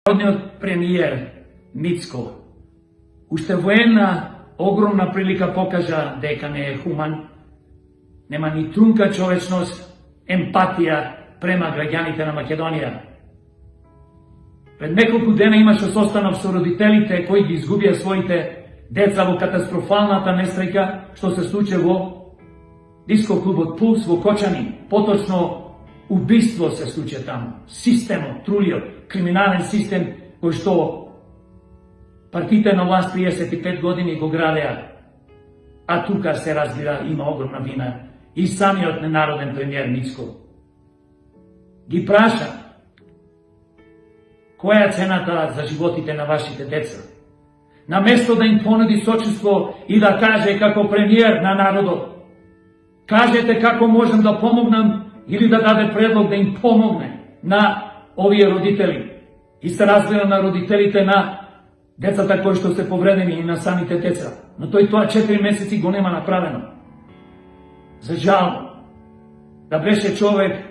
Народниот премиер Мицко уште во една огромна прилика покажа дека не е хуман, нема ни трунка човечност, емпатија према граѓаните на Македонија. Пред неколку дена имаше состанок со родителите кои ги изгубија своите деца во катастрофалната несреќа што се случи во диско клубот Пулс во Кочани. Поточно убиство се случи таму. Системот, трулиот, криминален систем кој што партиите на власт 35 години го градеа. А тука се разбира има огромна вина и самиот ненароден премиер Мицко. Ги праша која е цената за животите на вашите деца. Наместо да им понуди сочувство и да каже како премиер на народот, кажете како можем да помогнам или да даде предлог да им помогне на овие родители. И се разбира на родителите на децата кои што се повредени и на самите деца. Но тој тоа 4 месеци го нема направено. За жал, да беше човек,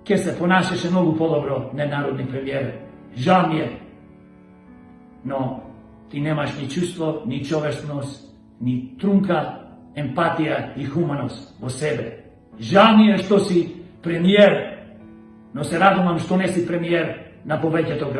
ќе се понашеше многу подобро ненародни премиер. Жал ми е. Но ти немаш ни чувство, ни човечност, ни трунка емпатија и хуманост во себе. Жал ми е што си премиер, но се радувам што не си премиер на повеќето граѓани.